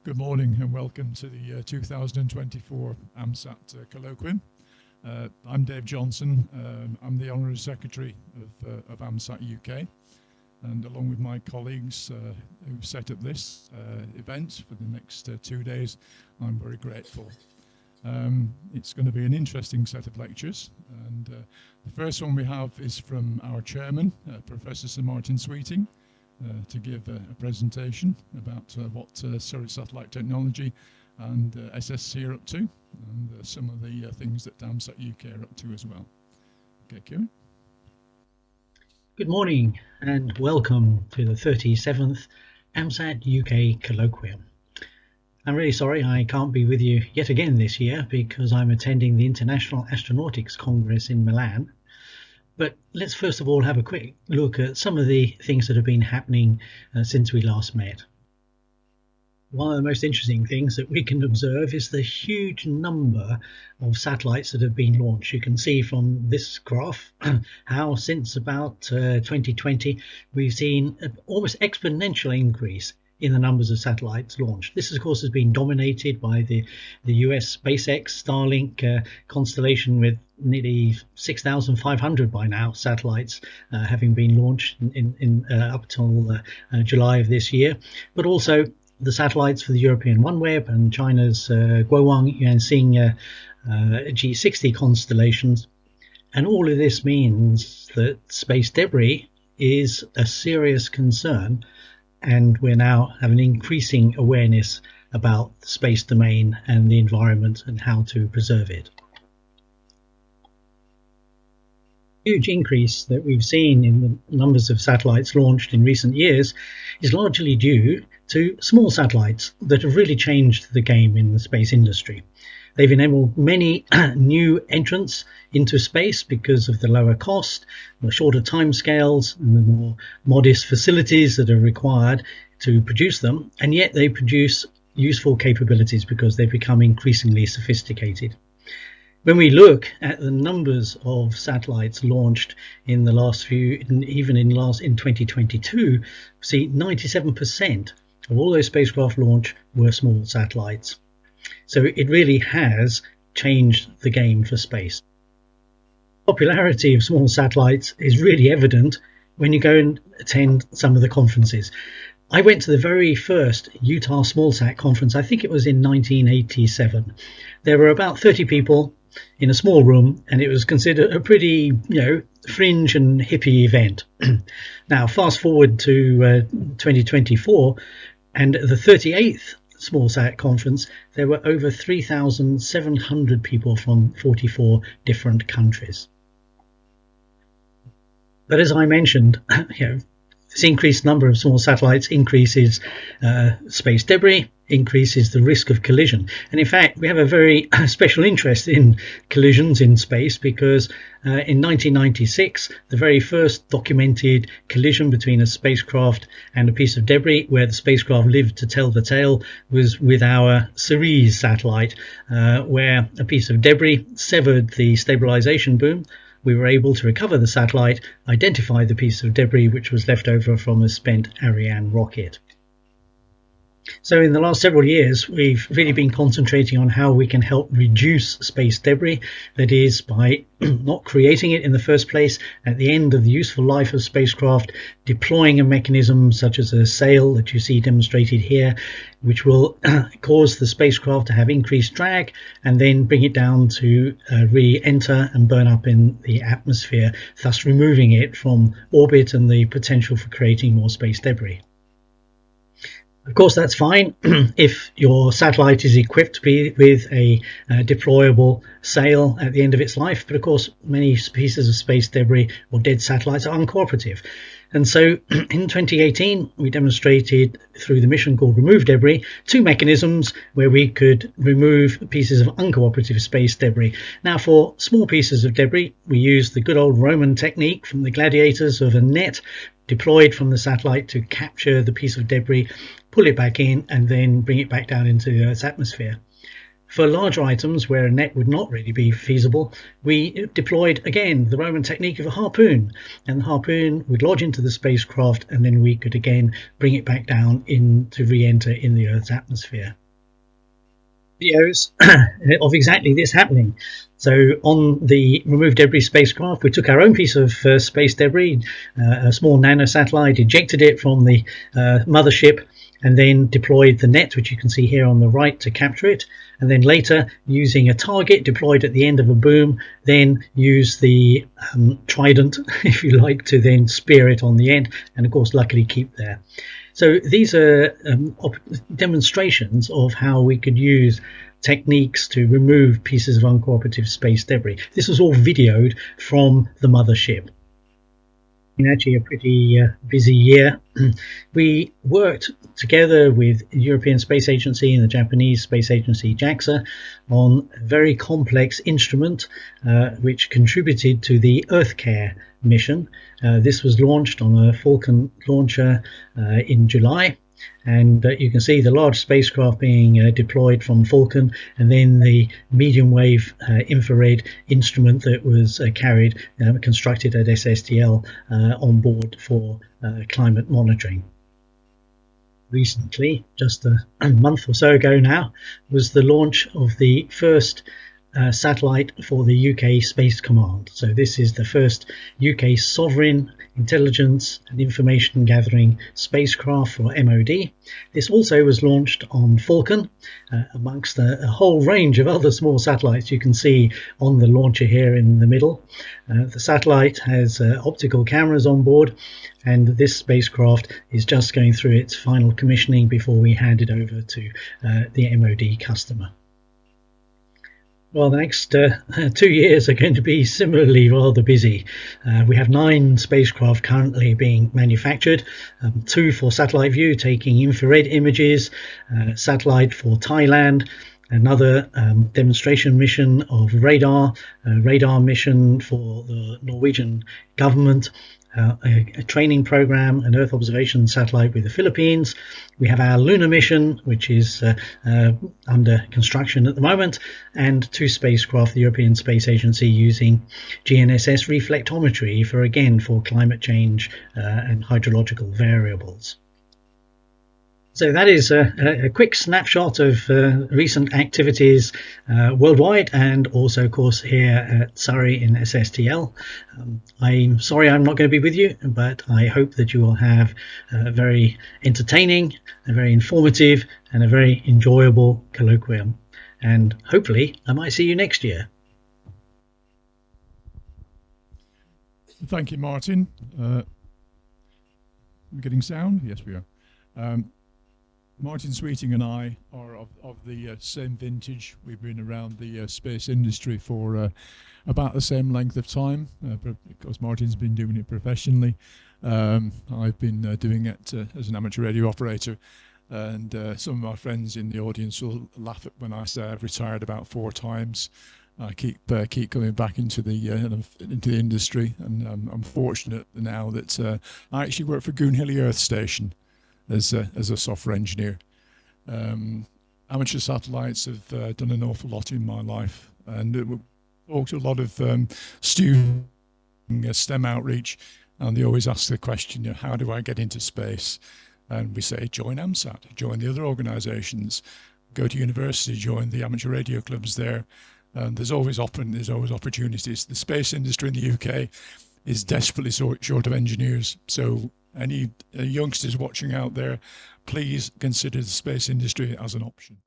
Good morning and welcome to the 2024 AMSAT Colloquium. I'm Dave Johnson. I'm the Honorary Secretary of AMSAT-UK, and along with my colleagues who set up this event for the next 2 days, I'm very grateful. It's going to be an interesting set of lectures, and the first one we have is from our chairman, Professor Sir Martin Sweeting, to give a presentation about what Surrey Satellite Technology and SSC are up to, and some of the things that AMSAT-UK are up to as well. Okay, Kieran. Good morning and welcome to the 37th AMSAT-UK Colloquium. I'm really sorry I can't be with you yet again this year because I'm attending the International Astronautics Congress in Milan. But let's first of all have a quick look at some of the things that have been happening since we last met. One of the most interesting things that we can observe is the huge number of satellites that have been launched. You can see from this graph how since about 2020 we've seen an almost exponential increase in the numbers of satellites launched. This, of course, has been dominated by the US SpaceX Starlink constellation, with nearly 6,500 by now satellites having been launched in up till July of this year, but also the satellites for the European OneWeb and China's Guowang Yuanxing G60 constellations. And all of this means that space debris is a serious concern, and we're now having increasing awareness about the space domain and the environment and how to preserve it. The huge increase that we've seen in the numbers of satellites launched in recent years is largely due to small satellites that have really changed the game in the space industry. They've enabled many new entrants into space because of the lower cost, the shorter timescales, and the more modest facilities that are required to produce them, and yet they produce useful capabilities because they've become increasingly sophisticated. When we look at the numbers of satellites launched in the last few, even in 2022, see 97% of all those spacecraft launched were small satellites. So it really has changed the game for space. The popularity of small satellites is really evident when you go and attend some of the conferences. I went to the very first Utah SmallSat conference. I think it was in 1987. There were about 30 people in a small room, and it was considered a pretty, fringe and hippie event. Now, fast forward to 2024, and the 38th SmallSat conference, there were over 3,700 people from 44 different countries. But as I mentioned, this increased number of small satellites increases space debris, increases the risk of collision. And in fact, we have a very special interest in collisions in space because in 1996, the very first documented collision between a spacecraft and a piece of debris where the spacecraft lived to tell the tale was with our Ceres satellite, where a piece of debris severed the stabilization boom. We were able to recover the satellite, identify the piece of debris which was left over from a spent Ariane rocket. So in the last several years, we've really been concentrating on how we can help reduce space debris. That is, by not creating it in the first place at the end of the useful life of spacecraft, deploying a mechanism such as a sail that you see demonstrated here, which will cause the spacecraft to have increased drag and then bring it down to re-enter and burn up in the atmosphere, thus removing it from orbit and the potential for creating more space debris. Of course, that's fine if your satellite is equipped with a deployable sail at the end of its life. But of course, many pieces of space debris or dead satellites are uncooperative. And so in 2018, we demonstrated through the mission called Remove Debris, two mechanisms where we could remove pieces of uncooperative space debris. Now, for small pieces of debris, we used the good old Roman technique from the gladiators of a net deployed from the satellite to capture the piece of debris, pull it back in, and then bring it back down into the Earth's atmosphere. For larger items where a net would not really be feasible, we deployed again the Roman technique of a harpoon, and the harpoon would lodge into the spacecraft, and then we could again bring it back down to re-enter in the Earth's atmosphere. Videos of exactly this happening. So on the removed debris spacecraft, we took our own piece of space debris, a small nanosatellite, ejected it from the mothership, and then deployed the net, which you can see here on the right, to capture it. And then later, using a target deployed at the end of a boom, then use the trident, if you like, to then spear it on the end, and of course luckily keep there. So these are demonstrations of how we could use techniques to remove pieces of uncooperative space debris. This was all videoed from the mothership. Actually a pretty busy year. We worked together with the European Space Agency and the Japanese Space Agency JAXA on a very complex instrument which contributed to the EarthCare mission. This was launched on a Falcon launcher in July, and you can see the large spacecraft being deployed from Falcon, and then the medium wave infrared instrument that was carried, constructed at SSTL, on board for climate monitoring. Recently, just a month or so ago now, was the launch of the first satellite for the UK Space Command. So this is the first UK sovereign intelligence and information gathering spacecraft for MOD. This also was launched on Falcon amongst a whole range of other small satellites you can see on the launcher here in the middle. The satellite has optical cameras on board, and this spacecraft is just going through its final commissioning before we hand it over to the MOD customer. Well, the next 2 years are going to be similarly rather busy. We have 9 spacecraft currently being manufactured, 2 for satellite view taking infrared images, satellite for Thailand, another demonstration mission of radar, a radar mission for the Norwegian government, a training program, an Earth observation satellite with the Philippines. We have our lunar mission, which is under construction at the moment, and 2 spacecraft, the European Space Agency using GNSS reflectometry for climate change and hydrological variables. So that is a quick snapshot of recent activities worldwide, and also, of course, here at Surrey in SSTL. I'm sorry I'm not going to be with you, but I hope that you will have a very entertaining, a very informative, and a very enjoyable colloquium. And hopefully I might see you next year. Thank you, Martin. We're getting sound? Yes, we are. Martin Sweeting and I are of the same vintage. We've been around the space industry for about the same length of time, because Martin's been doing it professionally. I've been doing it as an amateur radio operator, and some of my friends in the audience will laugh at when I say I've retired about 4 times. I keep coming back into the industry, and I'm fortunate now that I actually work for Goonhilly Earth Station as a software engineer. Amateur satellites have done an awful lot in my life, and we talk to a lot of students, STEM outreach, and they always ask the question, how do I get into space? And we say, join AMSAT, join the other organizations, go to university, join the amateur radio clubs there. And there's always opportunities. The space industry in the UK is desperately short of engineers. So any youngsters watching out there, please consider the space industry as an option.